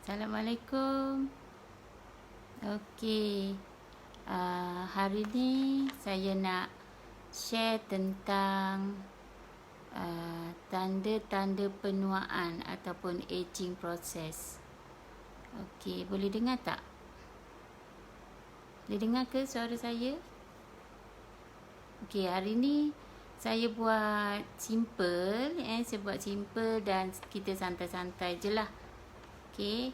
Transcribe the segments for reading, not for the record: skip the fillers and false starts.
Assalamualaikum. Okey. Hari ni saya nak share tentang tanda-tanda penuaan ataupun aging process. Okey, boleh dengar tak? Boleh dengar ke suara saya? Okey, hari ni saya buat simple, saya buat simple dan kita santai-santai je lah. Okey.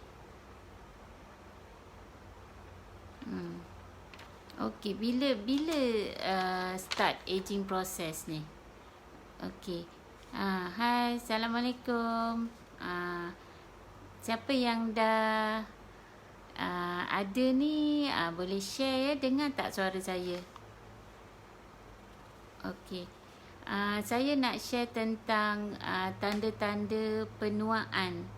Okey, bila start aging process ni? Okey. Hai, Assalamualaikum. Siapa yang dah ada ni, boleh share ya, dengar tak suara saya? Okey. Saya nak share tentang tanda-tanda penuaan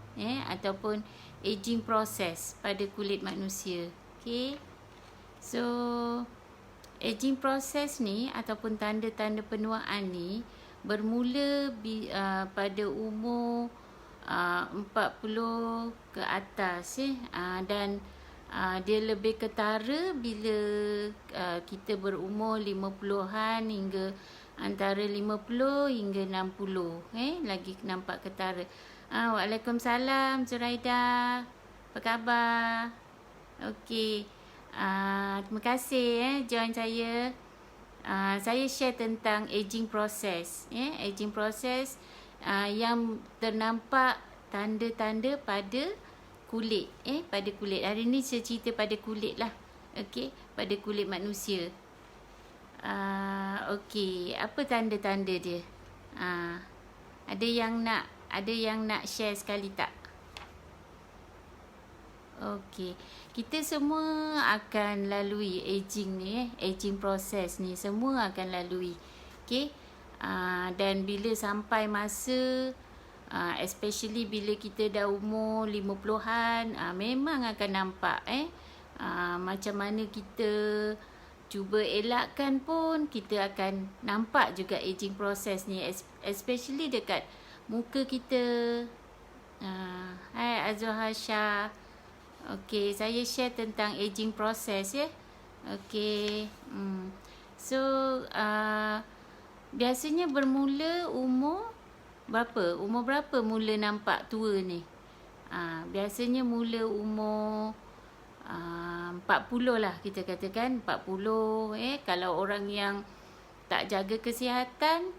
ataupun aging process pada kulit manusia. Okey. So, aging process ni ataupun tanda-tanda penuaan ni bermula pada umur 40 ke atas dan dia lebih ketara bila kita berumur 50-an hingga antara 50 hingga 60 lagi nampak ketara. Waalaikumsalam Zuraida. Apa khabar? Okey. Terima kasih join saya. Saya share tentang aging process. Aging process yang ternampak tanda-tanda pada kulit. Pada kulit. Hari ni saya cerita pada kulit lah. Okey, pada kulit manusia. Okey, apa tanda-tanda dia? Ada yang nak share sekali tak? Okey, kita semua akan lalui aging ni, aging process ni semua akan lalui. Okey. Dan bila sampai masa especially bila kita dah umur 50-an, memang akan nampak macam mana kita cuba elakkan pun kita akan nampak juga aging process ni, especially dekat muka kita. Hai Azhar Shah. Okey, saya share tentang aging process ya. Okey. So biasanya bermula umur berapa? Umur berapa mula nampak tua ni? Biasanya mula umur 40 lah kita katakan, 40 kalau orang yang tak jaga kesihatan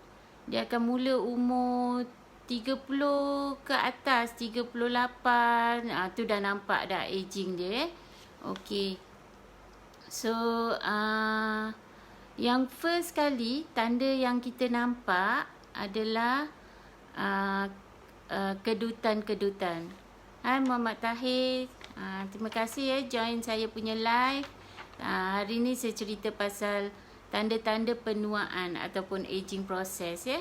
dia akan mula umur 30 ke atas, 38, tu dah nampak dah aging dia. Okey. So yang first kali tanda yang kita nampak adalah kedutan-kedutan. Hai Muhammad Tahir. Terima kasih join saya punya live. Hari ni saya cerita pasal tanda-tanda penuaan ataupun aging process ya.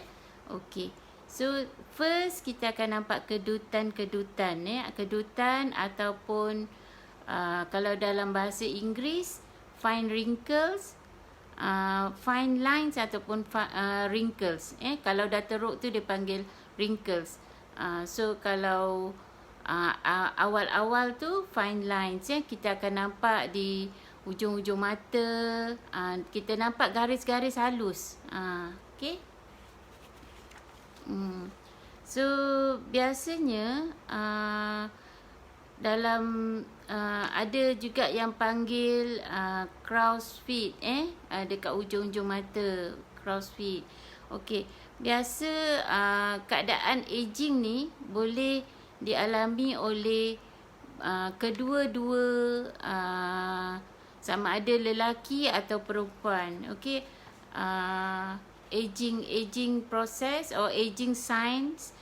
Okey. So first kita akan nampak kedutan-kedutan kedutan ataupun kalau dalam bahasa Inggeris fine wrinkles, fine lines ataupun wrinkles. Kalau dah teruk tu dia panggil wrinkles. So kalau awal-awal tu fine lines kita akan nampak di ujung-ujung mata, kita nampak garis-garis halus. Okey. So biasanya dalam ada juga yang panggil crow's feet dekat ujung-ujung mata, crow's feet. Okey, biasa keadaan aging ni boleh dialami oleh kedua-dua sama ada lelaki atau perempuan. Okey. Aging process or aging signs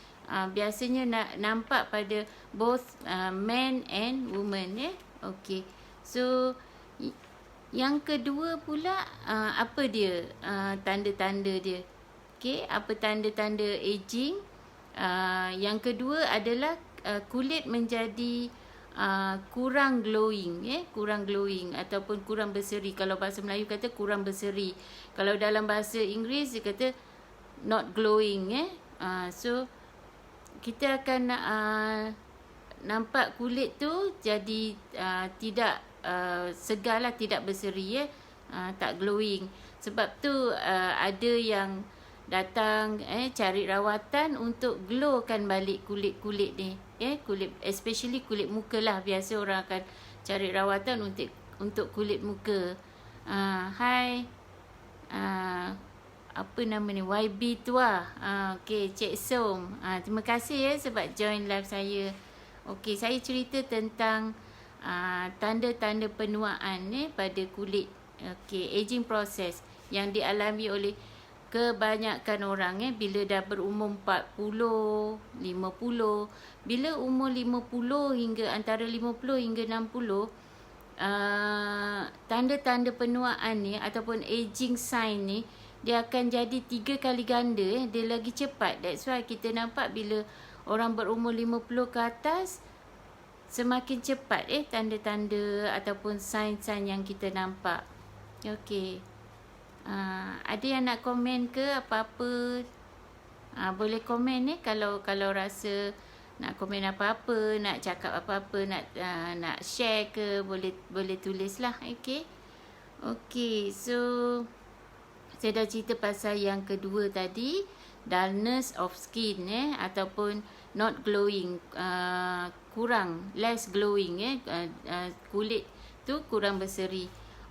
biasanya nampak pada both men and women Okey. So yang kedua pula apa dia tanda-tanda dia? Okey, apa tanda-tanda aging? Yang kedua adalah kulit menjadi kurang glowing kurang glowing ataupun kurang berseri. Kalau bahasa Melayu kata kurang berseri. Kalau dalam bahasa Inggeris dia kata not glowing So kita akan nampak kulit tu jadi tidak segar lah, tidak berseri tak glowing. Sebab tu ada yang datang cari rawatan untuk glowkan balik kulit-kulit ni. Kulit, especially kulit muka lah. Biasa orang akan cari rawatan untuk kulit muka. Hai. Apa nama ni, YB Tua. Okey, Cik Som. Terima kasih sebab join live saya. Okey, saya cerita tentang tanda-tanda penuaan pada kulit. Okey, aging process yang dialami oleh kebanyakan orang bila dah berumur 40, 50. Bila umur 50 hingga antara 50 hingga 60, tanda-tanda penuaan ni ataupun aging sign ni, dia akan jadi 3 kali ganda. Dia lagi cepat. That's why kita nampak bila orang berumur 50 ke atas, semakin cepat tanda-tanda ataupun sign-sign yang kita nampak. Okey. Ada yang nak komen ke apa-apa? Boleh komen kalau rasa nak komen apa-apa, nak cakap apa-apa, nak share ke, boleh tulislah. Okey. Okey, so saya dah cerita pasal yang kedua tadi, dullness of skin ataupun not glowing, kurang, less glowing kulit tu kurang berseri.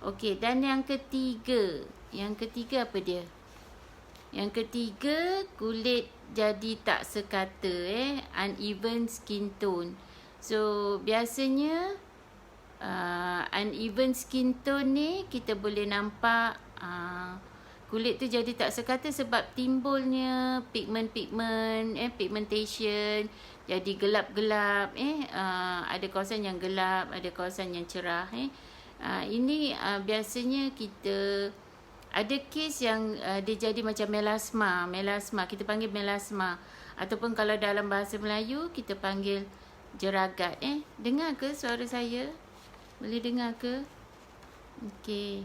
Okey, dan yang ketiga apa dia? Yang ketiga, kulit jadi tak sekata, uneven skin tone. So biasanya uneven skin tone ni kita boleh nampak kulit tu jadi tak sekata sebab timbulnya pigmentation, jadi gelap-gelap, ada kawasan yang gelap, ada kawasan yang cerah. Ini biasanya kita ada kes yang dia jadi macam melasma, kita panggil melasma, ataupun kalau dalam bahasa Melayu kita panggil jeragat. Dengar ke suara saya? Boleh dengar ke? Okey.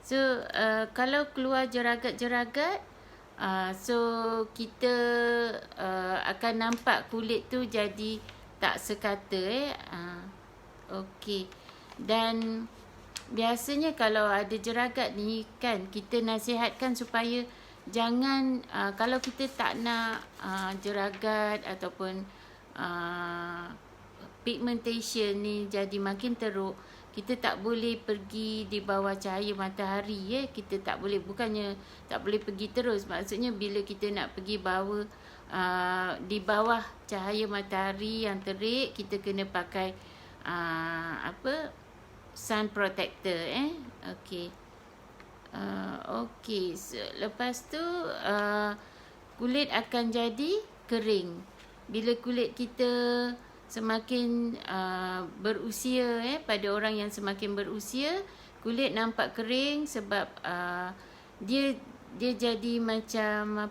So kalau keluar jeragat-jeragat, so kita akan nampak kulit tu jadi tak sekata. Okey. Dan biasanya kalau ada jeragat ni kan, kita nasihatkan supaya jangan, kalau kita tak nak jeragat ataupun pigmentation ni jadi makin teruk, kita tak boleh pergi di bawah cahaya matahari. Kita tak boleh, bukannya tak boleh pergi terus, maksudnya bila kita nak pergi di bawah cahaya matahari yang terik, kita kena pakai sun protector. Okey. Okey, so, lepas tu kulit akan jadi kering. Bila kulit kita semakin berusia, pada orang yang semakin berusia, kulit nampak kering sebab dia jadi macam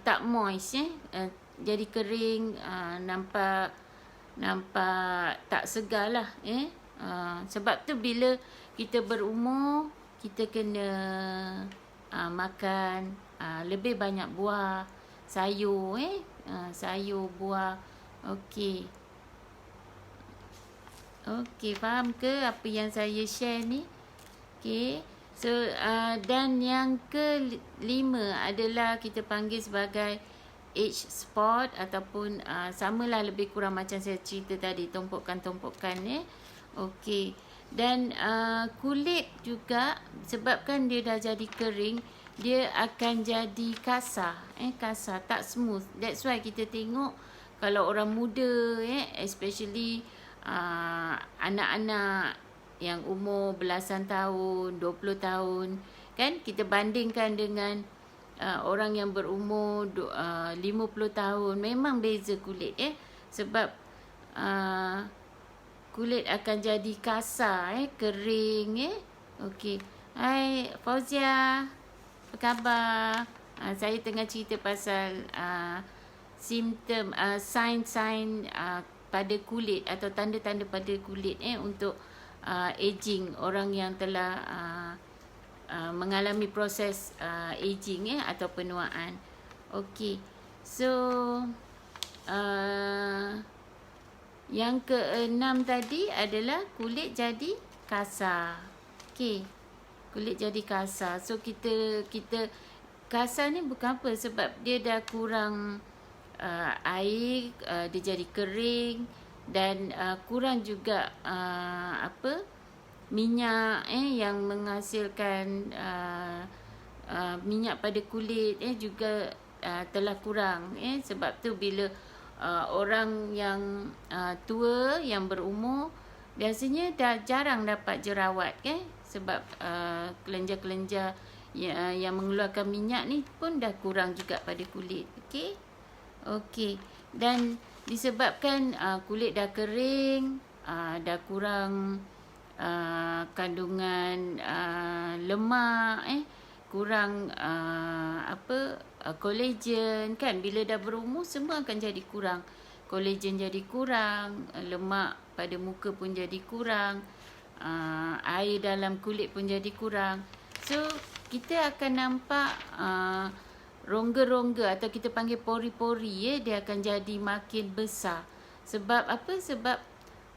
tak moist, jadi kering, nampak tak segar lah. Sebab tu bila kita berumur, kita kena makan lebih banyak buah, sayur, sayur, buah. Okey. Okey, faham ke apa yang saya share ni? Okey. So dan yang kelima adalah kita panggil sebagai age spot, ataupun samalah lebih kurang macam saya cerita tadi, tumpukan-tumpukan. Okey. Dan kulit juga, sebabkan dia dah jadi kering, dia akan jadi kasar, kasar, tak smooth. That's why kita tengok kalau orang muda, especially anak-anak yang umur belasan tahun, 20 tahun, kan, kita bandingkan dengan orang yang berumur 50 tahun, memang beza kulit. Sebab kulit akan jadi kasar, kering. Okey. Hai Fauzia, apa khabar? Saya tengah cerita pasal simptom, sign-sign pada kulit atau tanda-tanda pada kulit untuk aging, orang yang telah mengalami proses aging atau penuaan. Okey. So yang keenam tadi adalah kulit jadi kasar. Okey. Kulit jadi kasar. So kita kasar ni bukan apa, sebab dia dah kurang air, dia jadi kering dan kurang juga minyak yang menghasilkan minyak pada kulit juga telah kurang. Sebab tu bila orang yang tua, yang berumur, biasanya dah jarang dapat jerawat sebab kelenjar-kelenjar yang mengeluarkan minyak ni pun dah kurang juga pada kulit. Okey. Dan disebabkan kulit dah kering, dah kurang kandungan lemak, kurang collagen kan. Bila dah berumur semua akan jadi kurang. Collagen jadi kurang, lemak pada muka pun jadi kurang, air dalam kulit pun jadi kurang. So kita akan nampak rongga-rongga atau kita panggil pori-pori, dia akan jadi makin besar. Sebab apa? Sebab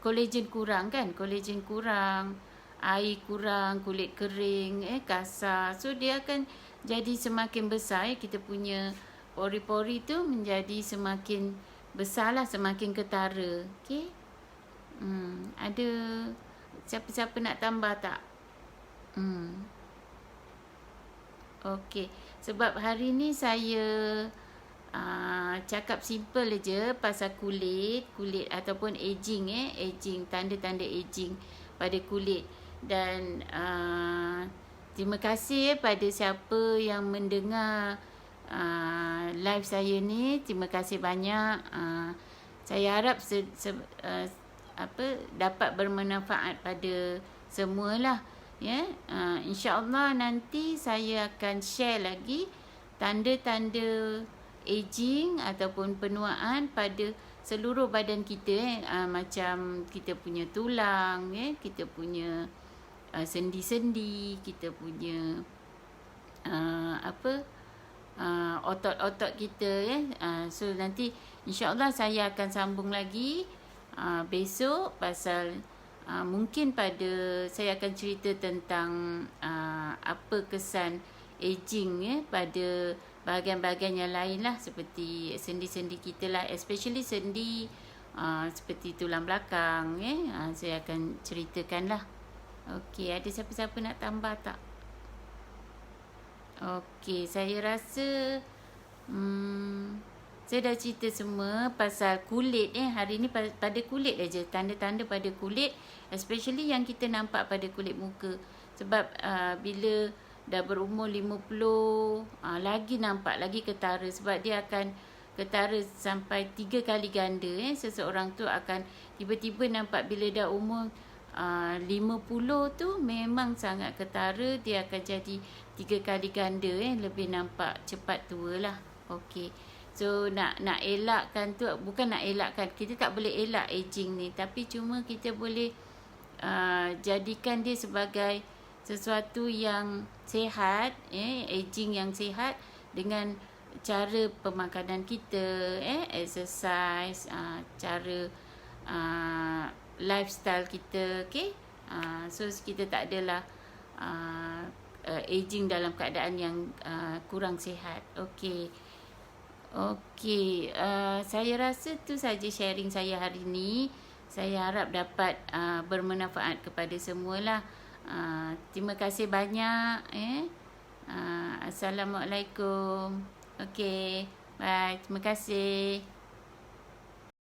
collagen kurang kan. Collagen kurang, air kurang, kulit kering, kasar. So dia akan jadi semakin besar. Kita punya pori-pori tu menjadi semakin besarlah, semakin ketara. Ada siapa-siapa nak tambah tak? Okey, sebab hari ni saya cakap simple je pasal kulit ataupun aging, aging, tanda-tanda aging pada kulit. Dan terima kasih pada siapa yang mendengar live saya ni. Terima kasih banyak. Saya harap dapat bermanfaat pada semualah. InsyaAllah nanti saya akan share lagi tanda-tanda aging ataupun penuaan pada seluruh badan kita. Macam kita punya tulang, kita punya sendi-sendi, kita punya otot-otot kita. So nanti insyaAllah saya akan sambung lagi besok pasal mungkin saya akan cerita tentang apa kesan aging pada bahagian-bahagian yang lain lah, seperti sendi-sendi kita lah, especially sendi seperti tulang belakang. Saya akan ceritakan lah. Okey, ada siapa-siapa nak tambah tak? Okey, saya rasa saya dah cerita semua pasal kulit. Hari ni pada kulit aja, tanda-tanda pada kulit, especially yang kita nampak pada kulit muka. Sebab bila dah berumur 50, lagi nampak, lagi ketara. Sebab dia akan ketara sampai 3 kali ganda. Seseorang tu akan tiba-tiba nampak bila dah umur 50 tu memang sangat ketara. Dia akan jadi 3 kali ganda, lebih nampak cepat tua lah. Okey. So nak elakkan tu, bukan nak elakkan, kita tak boleh elak aging ni, tapi cuma kita boleh jadikan dia sebagai sesuatu yang sihat, aging yang sihat dengan cara pemakanan kita, exercise, cara lifestyle kita. So kita tak adalah aging dalam keadaan yang kurang sihat. Okey, saya rasa tu saja sharing saya hari ni. Saya harap dapat bermanfaat kepada semualah. Terima kasih banyak. Assalamualaikum. Okey, bye. Terima kasih.